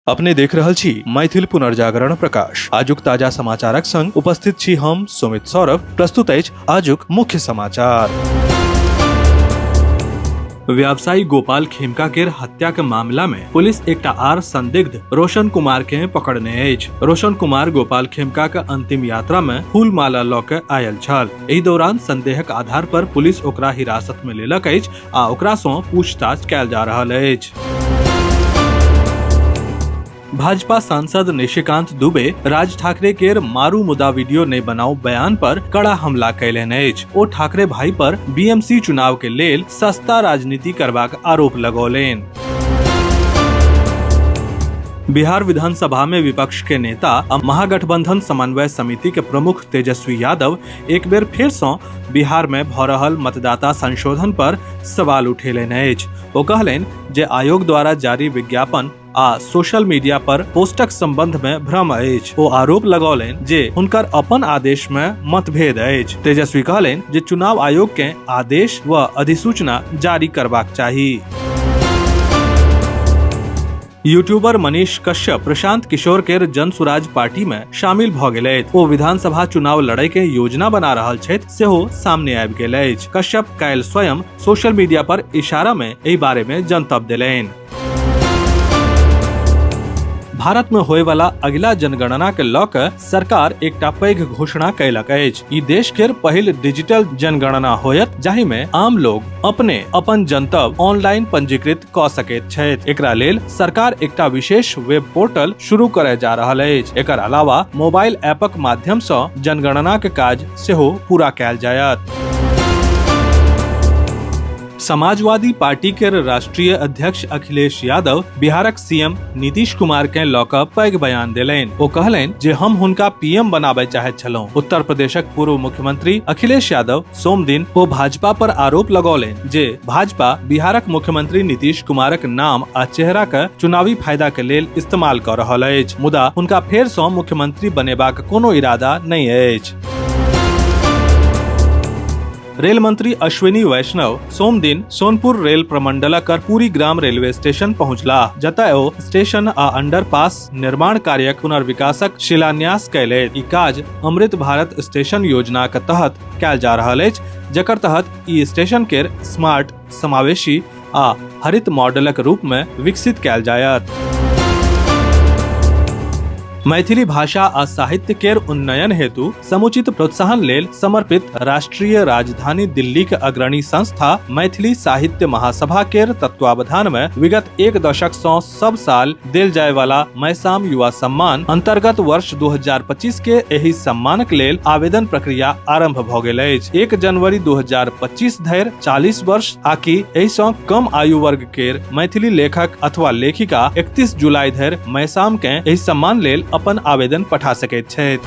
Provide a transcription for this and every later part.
अपने देख रहल छी मैथिल पुनर्जागरण प्रकाश। आजुक ताजा समाचारक संग उपस्थित छी हम सुमित सौरभ। प्रस्तुत अछि आजुक मुख्य समाचार। व्यवसायी गोपाल खेमका केर हत्या के मामला में पुलिस एकटा आर संदिग्ध रोशन कुमार के पकड़ने अछि। रोशन कुमार गोपाल खेमका के अंतिम यात्रा में फूल माला लऽ के आयल छल। एहि दौरान संदेहक आधार पर पुलिस ओकरा हिरासत में लेलक अछि आ ओकरा सँ पूछताछ कयल जा रहल अछि। भाजपा सांसद निशिकांत दुबे राज ठाकरे केर मारू मुदा वीडियो नहीं बनाऊ बयान पर कड़ा हमला कयलनि अछि। ओ ठाकरे भाई पर बीएमसी चुनाव के लेल सस्ता राजनीति करबाक आरोप लगौलनि। बिहार विधानसभा में विपक्ष के नेता आ महागठबंधन समन्वय समिति के प्रमुख तेजस्वी यादव एक बेर फेर सँ बिहार में भऽ रहल मतदाता संशोधन पर सवाल उठेलनि अछि। ओ कहलनि जे आयोग द्वारा जारी विज्ञापन आ सोशल मीडिया पर पोस्टक संबंध में भ्रम अछि। ओ आरोप लगौलनि जे हुनकर अपन आदेश में मतभेद अछि। तेजस्वी कहलनि जे चुनाव आयोग के आदेश व अधिसूचना जारी करबाक चाही। यूट्यूबर मनीष कश्यप प्रशांत किशोर केर जन सुराज पार्टी में शामिल भऽ गेलथि। ओ विधानसभा चुनाव लड़ै के योजना बना रहल छथि सेहो सामने आबि गेल अछि। कश्यप काल्हि स्वयं सोशल मीडिया पर इशारा में एहि बारे में जनतब देलनि। भारत में होय वाला अगिला जनगणना के लऽ कऽ सरकार एकटा पैघ घोषणा कयलक अछि। ई देश केर पहिल डिजिटल जनगणना होयत जाहि में आम लोग अपने अपन जनतब ऑनलाइन पंजीकृत कऽ सकैत छथि। एकरा लेल सरकार एकटा विशेष वेब पोर्टल शुरू करय जा रहल अछि। एकर अलावा मोबाइल ऐपक माध्यम सँ जनगणना के काज सेहो पूरा कयल जायत। समाजवादी पार्टी के राष्ट्रीय अध्यक्ष अखिलेश यादव बिहारक सीएम नीतीश कुमार के लऽ कऽ पैघ बयान देलनि। ओ कहलनि जे हम हुनका पीएम बनाबय चाहैत छलहुं। उत्तर प्रदेशक पूर्व मुख्यमंत्री अखिलेश यादव सोम दिन ओ भाजपा पर आरोप लगौलनि जे भाजपा बिहारक मुख्यमंत्री नीतीश कुमारक नाम आ चेहरा के चुनावी फायदा के लेल इस्तेमाल कऽ रहल अछि। मुदा हुनका फेर सँ मुख्यमंत्री बनेबाक कोनो इरादा नहि अछि। रेल मंत्री अश्विनी वैष्णव सोम दिन सोनपुर रेल प्रमंडल कर्पूरी ग्राम रेलवे स्टेशन पहुंचलाह, जतय ओ स्टेशन आ अंडरपास निर्माण कार्यक पुनर्विकासक शिलान्यास कयलथि। ई काज अमृत भारत स्टेशन योजना के तहत कयल जा रहल अछि, जकर तहत ई स्टेशन केर स्मार्ट, समावेशी आ हरित मॉडलक रूप में विकसित कयल जायत। मैथिली भाषा आ साहित्य केर उन्नयन हेतु समुचित प्रोत्साहन लेल समर्पित राष्ट्रीय राजधानी दिल्ली के अग्रणी संस्था मैथिली साहित्य महासभा केर तत्वावधान में विगत एक दशक सँ सब साल देल जाय वाला मैसाम युवा सम्मान अंतर्गत वर्ष 2025 के एहि सम्मानक लेल आवेदन प्रक्रिया आरंभ भऽ गेल अछि। 1 जनवरी 2025 धरि 40 वर्ष आकि एहि सँ कम आयु वर्ग केर मैथिली लेखक अथवा लेखिका 31 जुलाई धरि मैसाम के एहि सम्मान लेल अपन आवेदन पठा सकैत छथि।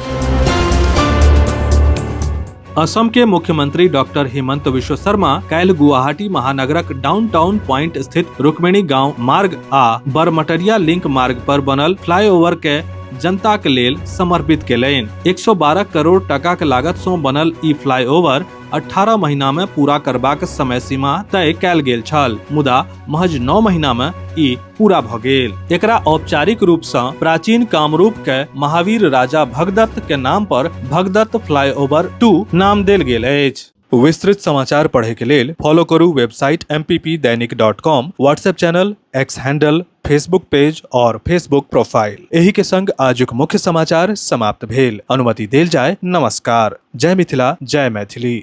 असम के मुख्यमंत्री डॉक्टर हेमंत विश्व शर्मा काल्हि गुवाहाटी महानगरक डाउनटाउन पॉइंट स्थित रुक्मिणी गांव मार्ग आ बरमटरिया लिंक मार्ग पर बनल फ्लाईओवर के जनता के लेल समर्पित केलनि। 112 करोड़ टका के लागत सँ बनल ई फ्लाईओवर 18 महीना में पूरा करबाक समय सीमा तय कयल गेल छल, मुदा महज 9 महीना में ई पूरा भऽ गेल। एकरा औपचारिक रूप सँ प्राचीन कामरूप के महावीर राजा भगदत्त के नाम पर भगदत्त फ्लाईओवर 2 नाम देल गेल अछि। विस्तृत समाचार पढ़े के लेल फॉलो करू website mppdainik.com, WhatsApp channel, x handle, Facebook page और फेसबुक प्रोफाइल। एही के संग आजुक मुख्य समाचार समाप्त भेल। अनुमति देल जाय। नमस्कार। जय मिथिला, जय मैथिली।